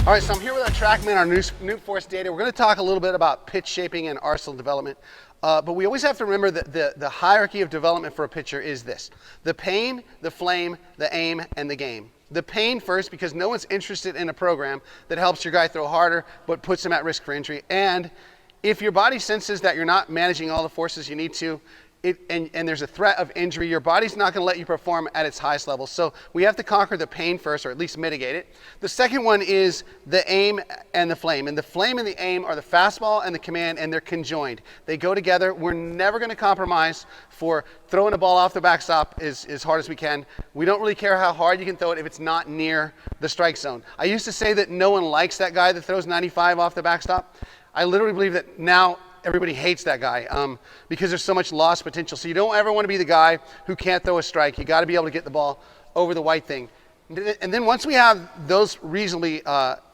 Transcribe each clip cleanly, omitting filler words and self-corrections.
All right, so I'm here with our TrackMan, our new force data. We're going to talk a little bit about pitch shaping and arsenal development. But we always have to remember that the hierarchy of development for a pitcher is this: the pain, the flame, the aim, and the game. The pain first, because no one's interested in a program that helps your guy throw harder but puts him at risk for injury. And if your body senses that you're not managing all the forces you need to, and there's a threat of injury, your body's not going to let you perform at its highest level. So we have to conquer the pain first, or at least mitigate it. The second one is the aim and the flame. And the flame and the aim are the fastball and the command, and they're conjoined. They go together. We're never going to compromise for throwing a ball off the backstop as hard as we can. We don't really care how hard you can throw it if it's not near the strike zone. I used to say that no one likes that guy that throws 95 off the backstop. I literally believe that now everybody hates that guy because there's so much lost potential. So you don't ever want to be the guy who can't throw a strike. You got to be able to get the ball over the white thing. And then once we have those reasonably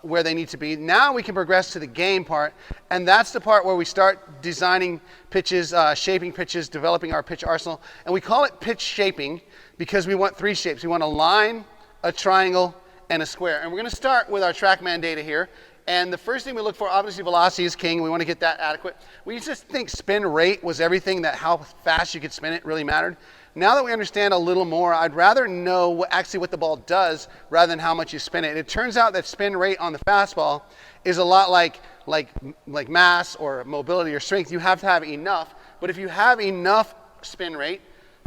where they need to be, now we can progress to the game part. And that's the part where we start designing pitches, shaping pitches, developing our pitch arsenal. And we call it pitch shaping because we want three shapes. We want a line, a triangle, and a square. And we're going to start with our TrackMan data here. And the first thing we look for, obviously velocity is king. We want to get that adequate. We used to think spin rate was everything, that how fast you could spin it really mattered. Now that we understand a little more, I'd rather know what the ball does rather than how much you spin it. It turns out that spin rate on the fastball is a lot like mass or mobility or strength. You have to have enough. But if you have enough spin rate,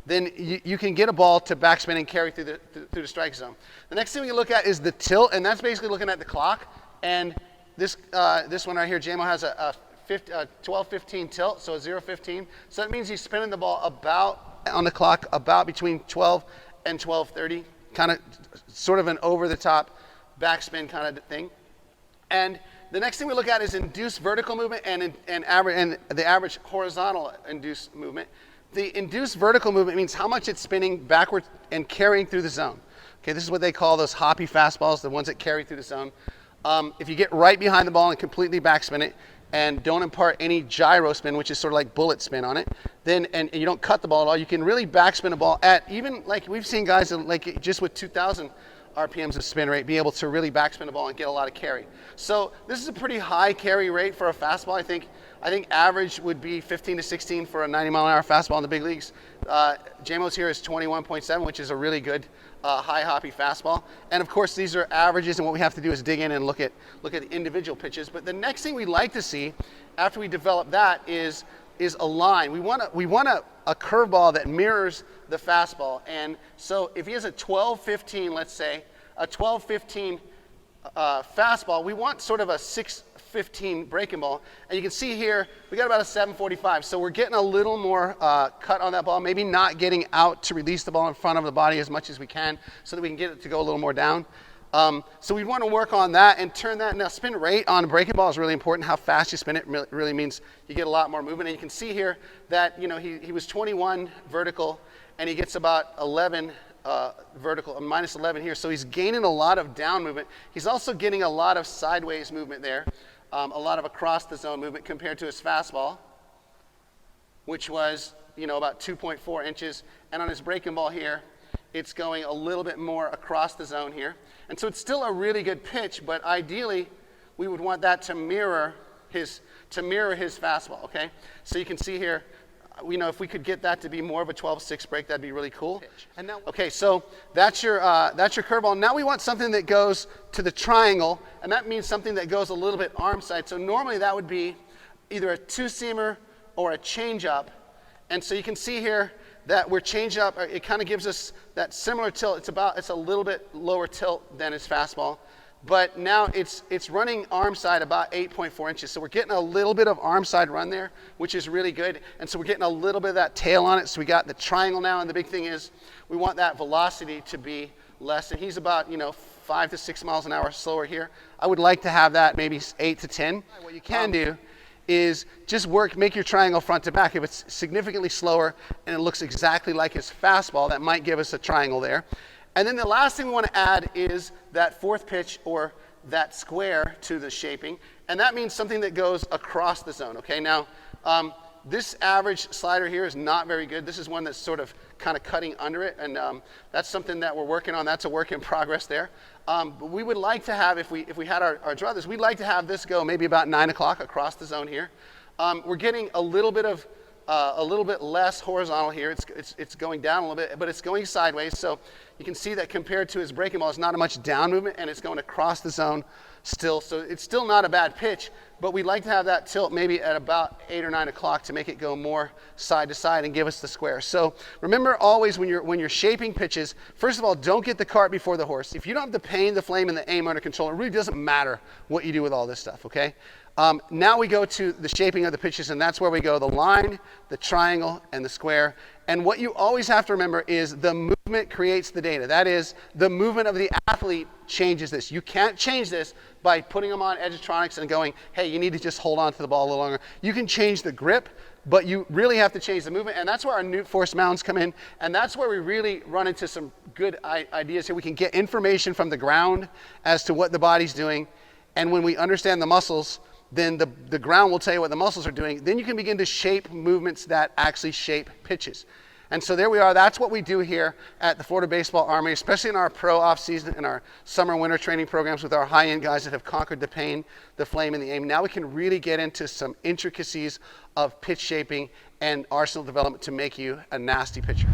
then you can get a ball to backspin and carry through the strike zone. The next thing we look at is the tilt, and that's basically looking at the clock. And this one right here, JMO has a 12-15 tilt, so a 0-15. So that means he's spinning the ball about on the clock about between 12 and 12:30, kind of sort of an over-the-top backspin kind of thing. And the next thing we look at is induced vertical movement and the average horizontal induced movement. The induced vertical movement means how much it's spinning backward and carrying through the zone. Okay, this is what they call those hoppy fastballs, the ones that carry through the zone. If you get right behind the ball and completely backspin it and don't impart any gyro spin, which is sort of like bullet spin on it, then and you don't cut the ball at all, you can really backspin a ball at even, like we've seen guys like just with 2,000 RPMs of spin rate be able to really backspin a ball and get a lot of carry. So this is a pretty high carry rate for a fastball. I think average would be 15 to 16 for a 90-mile-an-hour fastball in the big leagues. JMO's here is 21.7, which is a really good high hoppy fastball. And of course, these are averages, and what we have to do is dig in and look at the individual pitches. But the next thing we like to see after we develop that is a line. We want a curveball that mirrors the fastball. And so if he has a 12-15, let's say, a 12-15 fastball, we want sort of a 6-15 breaking ball. And you can see here, we got about a 745. So we're getting a little more cut on that ball, maybe not getting out to release the ball in front of the body as much as we can so that we can get it to go a little more down. So we want to work on that and turn that. Now, spin rate on a breaking ball is really important. How fast you spin it really means you get a lot more movement. And you can see here that, he was 21 vertical, and he gets about 11 vertical, minus 11 here. So he's gaining a lot of down movement. He's also getting a lot of sideways movement there, a lot of across the zone movement compared to his fastball, which was, about 2.4 inches. And on his breaking ball here, it's going a little bit more across the zone here. And so it's still a really good pitch, but ideally we would want that to mirror his fastball, okay? So you can see here, if we could get that to be more of a 12-6 break, that'd be really cool. And now, okay, so that's your curveball. Now we want something that goes to the triangle, and that means something that goes a little bit arm side. So normally that would be either a two-seamer or a changeup. And so you can see here that we're changing up. It kind of gives us that similar tilt. It's a little bit lower tilt than his fastball, but now it's running arm side about 8.4 inches. So we're getting a little bit of arm side run there, which is really good. And so we're getting a little bit of that tail on it. So we got the triangle now, and the big thing is we want that velocity to be less. And he's about 5 to 6 miles an hour slower here. I would like to have that maybe 8 to 10. What you can do is just make your triangle front to back. If it's significantly slower and it looks exactly like his fastball, that might give us a triangle there. And then the last thing we want to add is that fourth pitch or that square to the shaping. And that means something that goes across the zone, okay? Now, This average slider here is not very good. This is one that's sort of kind of cutting under it, and that's something that we're working on. That's a work in progress there. But we would like to have, if we had our druthers, we'd like to have this go maybe about 9 o'clock across the zone here. We're getting a little bit less horizontal here. It's going down a little bit, but it's going sideways. So you can see that compared to his breaking ball, it's not a much down movement, and it's going across the zone still. So it's still not a bad pitch, but we'd like to have that tilt maybe at about 8 or 9 o'clock to make it go more side to side and give us the square. So remember always when you're shaping pitches, first of all, don't get the cart before the horse. If you don't have the pain, the flame, and the aim under control, it really doesn't matter what you do with all this stuff, okay? Now we go to the shaping of the pitches, and that's where we go the line, the triangle, and the square. And what you always have to remember is the movement creates the data. That is, the movement of the athlete changes this. You can't change this by putting them on Edgetronics and going, hey, you need to just hold on to the ball a little longer. You can change the grip, but you really have to change the movement, and that's where our Newt Force mounds come in, and that's where we really run into some good ideas here. We can get information from the ground as to what the body's doing, and when we understand the muscles, then the ground will tell you what the muscles are doing. Then you can begin to shape movements that actually shape pitches. And so there we are. That's what we do here at the Florida Baseball Armory, especially in our pro off-season and our summer winter training programs with our high-end guys that have conquered the pain, the flame, and the aim. Now we can really get into some intricacies of pitch shaping and arsenal development to make you a nasty pitcher.